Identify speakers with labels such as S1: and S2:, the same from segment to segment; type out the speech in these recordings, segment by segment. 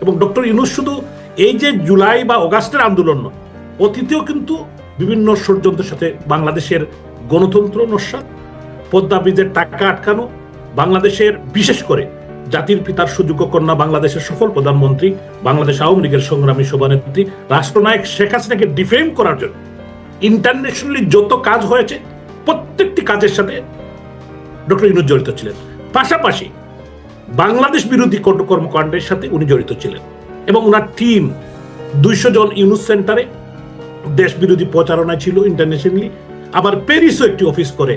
S1: এবং ডক্টর ইউনূস শুধু এই যে জুলাই বা অগাস্টের আন্দোলন নয়, অতীতেও কিন্তু বিভিন্ন ষড়যন্ত্রের সাথে বাংলাদেশের গণতন্ত্র নস্যাৎ, পদ্মা ব্রিজের টাকা আটকানো, বাংলাদেশের বিশেষ করে জাতির পিতার সুযোগ্য কন্যা, বাংলাদেশের সফল প্রধানমন্ত্রী, বাংলাদেশ আওয়ামী লীগের সংগ্রামী সভানেত্রী, রাষ্ট্রনায়ক শেখ হাসিনাকে ডিফেম করার জন্য ইন্টারন্যাশনালি যত কাজ হয়েছে প্রত্যেকটি কাজের সাথে ডক্টর ইউনূস জড়িত ছিলেন। পাশাপাশি বাংলাদেশ বিরোধী কর্মকাণ্ডের সাথে উনি জড়িত ছিলেন এবং ওনার টিম 200 জন ইউনূস সেন্টারে দেশ বিরোধী প্রচারণায় ছিল ইন্টারন্যাশনালি। আবার প্যারিসও একটি অফিস করে,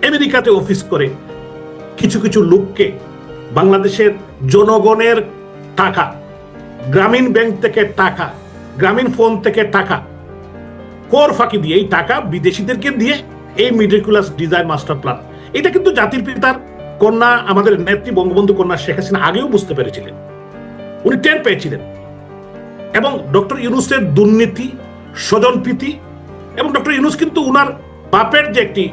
S1: আমেরিকাতে অফিস করে কিছু কিছু লোককে বাংলাদেশের জনগণের টাকা, গ্রামীণ ব্যাংক থেকে টাকা, গ্রামীণ ফোন থেকে টাকা, কর ফাঁকি দিয়ে এই টাকা বিদেশিদেরকে দিয়ে এই মেটিকুলাস ডিজাইন মাস্টার প্ল্যান, এটা কিন্তু জাতির পিতার কন্যা, আমাদের নেত্রী বঙ্গবন্ধু কন্যা শেখ হাসিনা আগেও বুঝতে পেরেছিলেন, উনি টের পেয়েছিলেন। এবং ডক্টর ইউনূসের দুর্নীতি, স্বজনপ্রীতি, এবং ডক্টর ইউনূস কিন্তু উনার বাপের যে একটি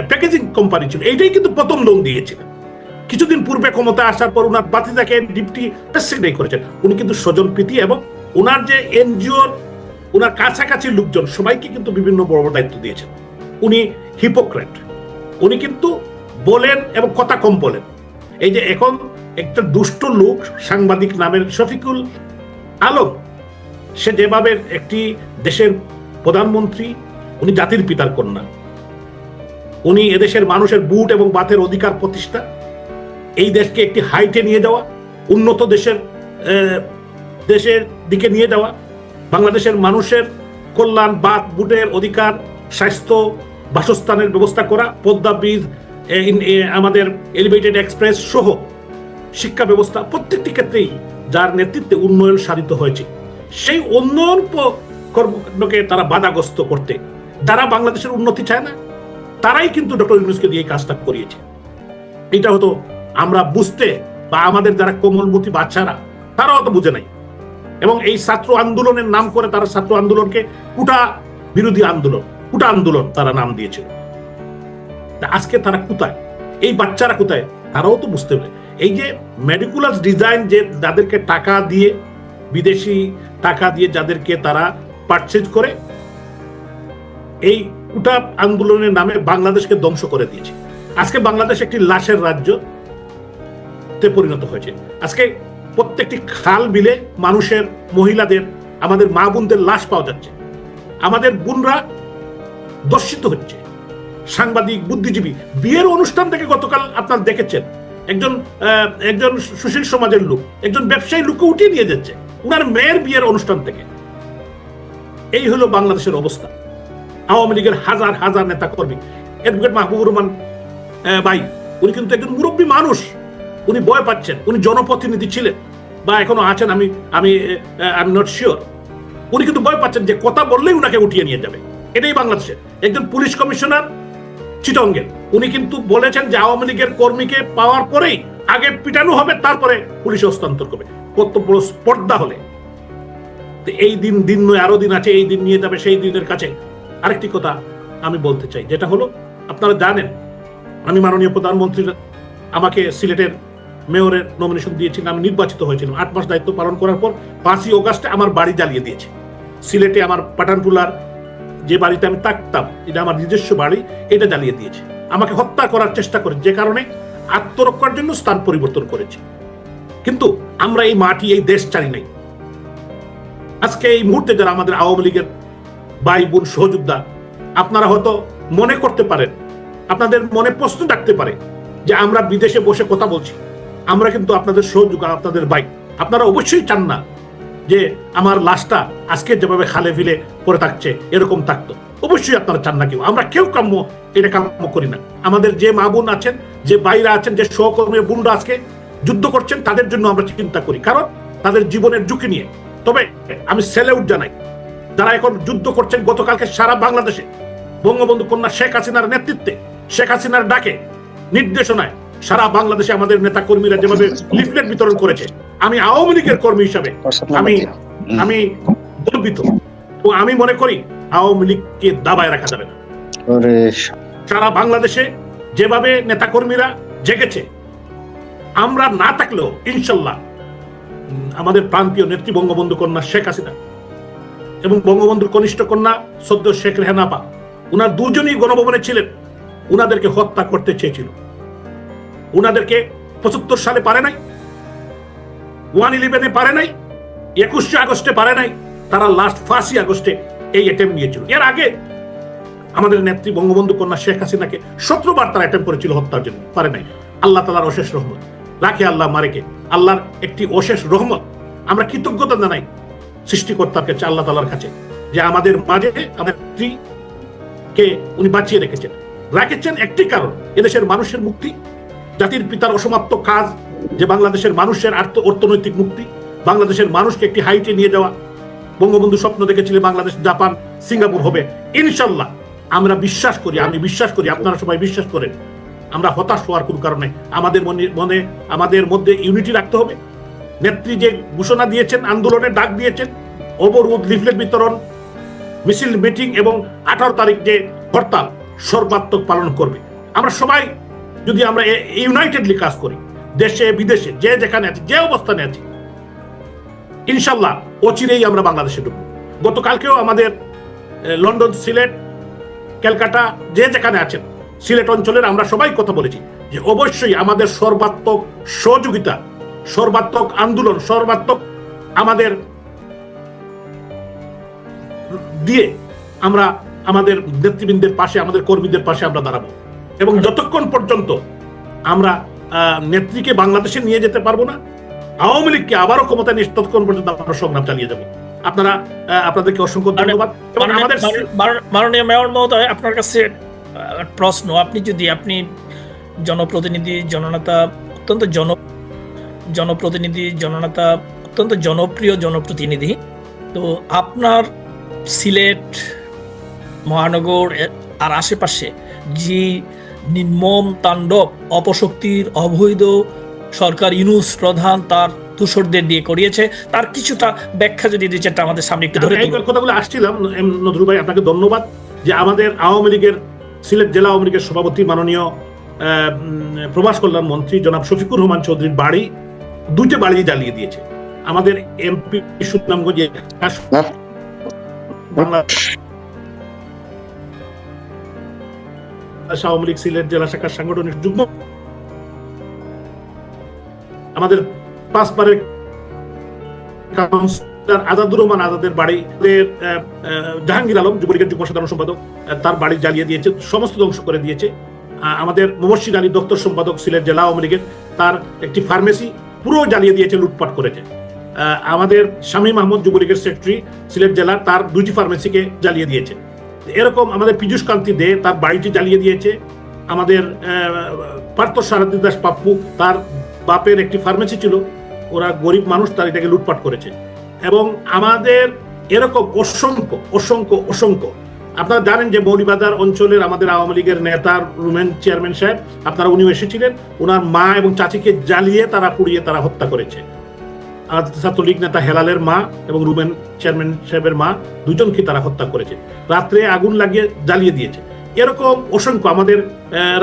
S1: প্যাকেজিং কোম্পানি ছিল, এইটাই কিন্তু প্রথম লোন দিয়েছিলেন। কিছুদিন পূর্বে ক্ষমতায় আসার পর উনার বাতিজাকে ডিপটি প্রেসিডেন্ট করেছেন। উনি কিন্তু স্বজনপ্রীতি এবং উনার যে এনজিওর উনার কাছাকাছি লোকজন সবাইকে কিন্তু বিভিন্ন বড় বড় দায়িত্ব দিয়েছেন। উনি হিপোক্রেট, উনি কিন্তু বলেন এবং কথা কম বলেন। এই যে এখন একটা দুষ্ট লোক সাংবাদিক নামের শফিকুল আলম, সে যেভাবে একটি দেশের প্রধানমন্ত্রী, উনি জাতির পিতার কন্যা, উনি এদেশের মানুষের বুট এবং বাতের অধিকার প্রতিষ্ঠা, এই দেশকে একটি হাইটে নিয়ে যাওয়া, উন্নত দেশের দিকে নিয়ে যাওয়া, বাংলাদেশের মানুষের কল্যাণ, বাত বুটের অধিকার, স্বাস্থ্য, বাসস্থানের ব্যবস্থা করা, পদ্মা ব্রিজ, আমাদের এলিভেটেড এক্সপ্রেস সহ শিক্ষা ব্যবস্থা, প্রত্যেকটি ক্ষেত্রেই যার নেতৃত্বে উন্নয়ন সাধিত হয়েছে, সেই উন্নয়ন কর্মকাণ্ডকে তারা বাধাগ্রস্ত করতে, যারা বাংলাদেশের উন্নতি চায় না, তারাই কিন্তু ডক্টর ইউনূসকে দিয়ে কাজটা করিয়েছে। এটা হতো আমরা বুঝতে, বা আমাদের যারা কোমলমতি বাচ্চারা তারাও তো বুঝে নাই। এবং এই ছাত্র আন্দোলনের নাম করে তারা ছাত্র আন্দোলনকে কুটা বিরোধী আন্দোলন, কুটা আন্দোলন তারা নাম দিয়েছিল। আজকে তারা কোথায়, এই বাচ্চারা কোথায়, তারাও তো বুঝতে হবে। এই যে মেটিকুলাস ডিজাইন, যে যাদেরকে টাকা দিয়ে, বিদেশি টাকা দিয়ে যাদেরকে তারা পারচেজ করে, এই কুটা আন্দোলনের নামে বাংলাদেশকে ধ্বংস করে দিয়েছে। আজকে বাংলাদেশ একটি লাশের রাজ্যতে পরিণত হয়েছে। আজকে প্রত্যেকটি খাল বিলে মানুষের, মহিলাদের, আমাদের মা বোনদের লাশ পাওয়া যাচ্ছে। আমাদের বোনরা দর্শিত হচ্ছে। সাংবাদিক, বুদ্ধিজীবী, বিয়ের অনুষ্ঠান থেকে গতকাল আপনারা দেখেছেন একজন সুশীল সমাজের লোক, একজন ব্যবসায়ী লোককে উঠিয়ে নিয়ে যাচ্ছে উনার মেয়ের বিয়ের অনুষ্ঠান থেকে। এই হলো বাংলাদেশের অবস্থা। আওয়ামী লীগের হাজার হাজার নেতা কর্মী, অ্যাডভোকেট মাহবুবুর রহমান ভাই, উনি কিন্তু একজন মুরব্বী মানুষ, উনি ভয় পাচ্ছেন। উনি জনপ্রতিনিধি ছিলেন বা এখনো আছেন, আমি নট শিওর। উনি কিন্তু ভয় পাচ্ছেন যে কথা বললেই উনাকে উঠিয়ে নিয়ে যাবে। এটাই বাংলাদেশের একজন পুলিশ কমিশনার চিটঙ্গের, উনি কিন্তু বলেছেন যে আওয়ামী লীগের কর্মীকে পাওয়ার পরেই আগে পিটানো হবে, তারপরে পুলিশে হস্তান্তর করবে। কত বড় স্পর্ধা হলে! এই দিন নয়, আরো দিন আছে, এই দিন নিয়ে যাবে সেই দিনের কাছে। আরেকটি কথা আমি বলতে চাই, যেটা হলো, আপনারা জানেন আমি মাননীয় প্রধানমন্ত্রীর আমাকে সিলেটের মেয়রের নমিনেশন দিয়েছিলেন, আমি নির্বাচিত হয়েছিলাম। 8 মাস দায়িত্ব পালন করার পর 5ই অগাস্টে আমার বাড়ি জ্বালিয়ে দিয়েছে। সিলেটে আমার পাঠানটুলার যে বাড়িতে আমি থাকতাম, এটা আমার নিজস্ব বাড়ি, এটা জ্বালিয়ে দিয়েছে। আমাকে হত্যা করার চেষ্টা করে, যে কারণে আত্মরক্ষার জন্য স্থান পরিবর্তন করেছে। কিন্তু আমরা এই মাটি, এই দেশ চাই নাই। আজকে এই মুহূর্তে যারা আমাদের আওয়ামী লীগের ভাই বোন সহযোদ্ধা, আপনারা হয়তো মনে করতে পারেন, আপনাদের মনে প্রশ্ন থাকতে পারে যে আমরা বিদেশে বসে কথা বলছি, আমরা কিন্তু আপনাদের সহযোগী, আপনাদের ভাই। আপনারা অবশ্যই চান না যে আমার লাশটা আজকে যেভাবে খালে ফিলে পড়ে থাকছে এরকম থাকতো। অবশ্যই আপনারা চান না কেউ, আমরা কেউ এটা কাম্য করি না। আমাদের যে মা বোন আছেন, যে ভাইরা আছেন, যে সহকর্মী বোনরা আজকে যুদ্ধ করছেন, তাদের জন্য আমরা চিন্তা করি, কারণ তাদের জীবনের ঝুঁকি নিয়ে। তবে আমি স্যালুট জানাই যারা এখন যুদ্ধ করছেন। গতকালকে সারা বাংলাদেশে বঙ্গবন্ধু কন্যা শেখ হাসিনার নেতৃত্বে, শেখ হাসিনার ডাকে, নির্দেশনায় সারা বাংলাদেশে আমাদের নেতা কর্মীরা যেভাবে লিফলেট বিতরণ করেছে, আমি আওয়ামী লীগের কর্মী হিসাবে আমি গর্বিত। এবং আমি মনে করি আওয়ামী লীগকে দাবায় রাখা যাবে না। সারা বাংলাদেশে যেভাবে নেতা কর্মীরা জেগেছে, আমরা না থাকলেও ইনশাল্লাহ আমাদের প্রান্তীয় নেত্রী বঙ্গবন্ধু কন্যা শেখ হাসিনা এবং বঙ্গবন্ধুর কনিষ্ঠ কন্যা সদ্য শেখ রেহানা আপা, উনার দুজনই গণভবনে ছিলেন। উনাদেরকে হত্যা করতে চেয়েছিল। উনাদেরকে 75 সালে পারে নাই, 1/11 পারে নাই, 21শে আগস্টে পারে নাই, তারা লাস্ট 5 আগস্টে এই অ্যাটেম্প নিয়েছিল। এর আগে আমাদের নেত্রী বঙ্গবন্ধু কন্যা শেখ হাসিনাকে 17 বার তারা অ্যাটেম্প করেছিল হত্যার জন্য, পারে নাই। আল্লাহ তাআলার অশেষ রহমত, রাখে আল্লাহ মারেকে, আল্লাহর একটি অশেষ রহমত। আমরা কৃতজ্ঞতা জানাই সৃষ্টিকর্তার কাছে, আল্লাহ তাআলার কাছে, যে আমাদের মাঝে আমাদের স্ত্রীকে উনি বাঁচিয়ে রেখেছেন একটি কারণ, এদেশের মানুষের মুক্তি, জাতির পিতার অসমাপ্ত কাজ, যে বাংলাদেশের মানুষের অর্থনৈতিক মুক্তি, বাংলাদেশের মানুষকে একটি হাইটে নিয়ে যাওয়া। বঙ্গবন্ধু স্বপ্ন দেখেছিলেন বাংলাদেশ, জাপান, সিঙ্গাপুর হবে। ইনশাল্লাহ আমরা বিশ্বাস করি, আমি বিশ্বাস করি, আপনারা সবাই বিশ্বাস করেন। আমরা হতাশ হওয়ার কোনো কারণ নেই। আমাদের মধ্যে ইউনিটি রাখতে হবে। নেত্রী যে ঘোষণা দিয়েছেন, আন্দোলনের ডাক দিয়েছেন, অবরোধ, লিফলেট বিতরণ, মিছিল, মিটিং এবং 18 তারিখ যে হরতাল সর্বাত্মক পালন করবে। আমরা সবাই যদি আমরা ইউনাইটেডলি কাজ করি, দেশে বিদেশে যে যেখানে আছি, যে অবস্থানে আছি, ইনশাল্লাহ অচিরেই আমরা বাংলাদেশে ঢুকবো। গতকালকেও আমাদের লন্ডন, সিলেট, ক্যালকাটা, যে যেখানে আছেন সিলেট অঞ্চলের আমরা সবাই কথা বলেছি যে অবশ্যই আমাদের সর্বাত্মক সহযোগিতা, সর্বাত্মক আন্দোলন, সর্বাত্মক আমাদের দিয়ে আমরা আমাদের নেতৃবৃন্দের পাশে, আমাদের কর্মীদের পাশে আমরা দাঁড়াবো। এবং যতক্ষণ পর্যন্ত আমরা নেত্রীকে বাংলাদেশে নিয়ে যেতে পারবো না, আওয়ামী লীগকে আবারও ক্ষমতা নিয়ে, ততক্ষণ পর্যন্ত আমরা সংগ্রাম চালিয়ে যাব। আপনাদেরকে অসংখ্য ধন্যবাদ।
S2: মাননীয় মেয়র মহোদয়, আপনার কাছে প্রশ্ন, আপনি জনপ্রতিনিধি, জননেতা, অত্যন্ত জনপ্রিয় জনপ্রতিনিধি, তো আপনার সিলেট মহানগর আর আশেপাশে যে নির্মম তাণ্ডব অপশক্তির অবৈধ সরকার ইউনূস প্রধান তার দূষরদের দিয়ে করিয়েছে, তার কিছুটা ব্যাখ্যা যদি দিতে চান আমাদের সামনে একটু ধরে।
S1: এই কথাগুলো আসছিলাম নজরুল ভাই, আপনাকে ধন্যবাদ যে আমাদের আওয়ামী লীগের সিলেট জেলা আওয়ামী লীগের সভাপতি মাননীয় প্রবাস কল্যাণ মন্ত্রী জনাব শফিকুর রহমান চৌধুরীর বাড়ি, 2টা বাড়ি জ্বালিয়ে দিয়েছে। আমাদের এমপি সুনামগঞ্জে আওয়ামী লীগ সিলেট জেলা শাখার সাংগঠনিক যুগ্ম আমাদের পাঁচপাড়ের কাউন্সিলর আজাদুর রহমান আজাদের বাড়ি, জাহাঙ্গীর আলম যুবলীগের যুগ্ম সাধারণ সম্পাদক, তার বাড়ি জ্বালিয়ে দিয়েছে, সমস্ত ধ্বংস করে দিয়েছে। আমাদের মুবশির আলী দপ্তর সম্পাদক সিলেট জেলা আওয়ামী লীগের, তার একটি ফার্মেসি পুরো জ্বালিয়ে দিয়েছে, লুটপাট করেছে। আমাদের শামীম আহমদ যুবলীগের সেক্রেটারি সিলেট জেলার, তার 2টি ফার্মেসিকে জ্বালিয়ে দিয়েছে। এরকম আমাদের পীযূষ কান্তি দে, তার বাড়িটি জ্বালিয়ে দিয়েছে। আমাদের পার্থ সারথী দাস পাপ্পু, তার বাপের একটি ফার্মেসি ছিল, ওরা গরিব মানুষ, তার এটাকে লুটপাট করেছে। এবং আমাদের এরকম অসংখ্য অসংখ্য অসংখ্য, আপনারা জানেন যে মৌলভীবাজার অঞ্চলের আমাদের আওয়ামী লীগের নেতার রুমেন চেয়ারম্যান সাহেব, আপনারা উনিও এসেছিলেন, ওনার মা এবং চাচিকে জ্বালিয়ে তারা পুড়িয়ে তারা হত্যা করেছে। ছাত্রলীগ নেতা হেলালের মা এবং রুমেন চেয়ারম্যান সাহেবের মা, দুজনকে তারা হত্যা করেছে, রাত্রে আগুন লাগিয়ে জ্বালিয়ে দিয়েছে। এরকম অসংখ্য, আমাদের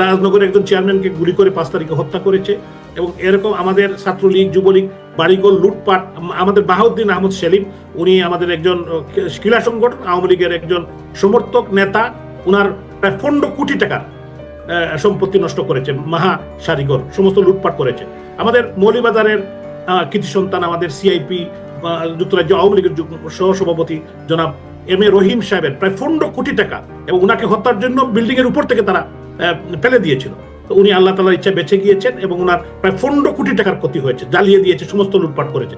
S1: রাজনগরের একজন চেয়ারম্যানকে গুলি করে 5 তারিখে হত্যা করেছে। এবং এরকম আমাদের ছাত্রলীগ, যুবলীগ, বাড়িঘর লুটপাট। আমাদের বাহাউদ্দিন আহমদ সেলিম, উনি আমাদের একজন ক্রীড়া সংগঠন আওয়ামী লীগের একজন সমর্থক নেতা, উনার প্রায় 15 কোটি টাকার সম্পত্তি নষ্ট করেছে, মাহা সারিগর সমস্ত লুটপাট করেছে। আমাদের মৌলভীবাজারের কৃতি সন্তান, আমাদের সিআইপি যুক্তরাজ্য আওয়ামী লীগের সহসভাপতি জনাব এম এ রহিম সাহেবের প্রায় 15 কোটি টাকা, এবং উনাকে হত্যার জন্য বিল্ডিং এর উপর থেকে তারা ফেলে দিয়েছিল। তো উনি আল্লাহ তাআলার ইচ্ছা বেঁচে গিয়েছেন এবং উনার প্রায় 15 কোটি টাকার ক্ষতি হয়েছে, জ্বালিয়ে দিয়েছে, সমস্ত লুটপাট করেছে।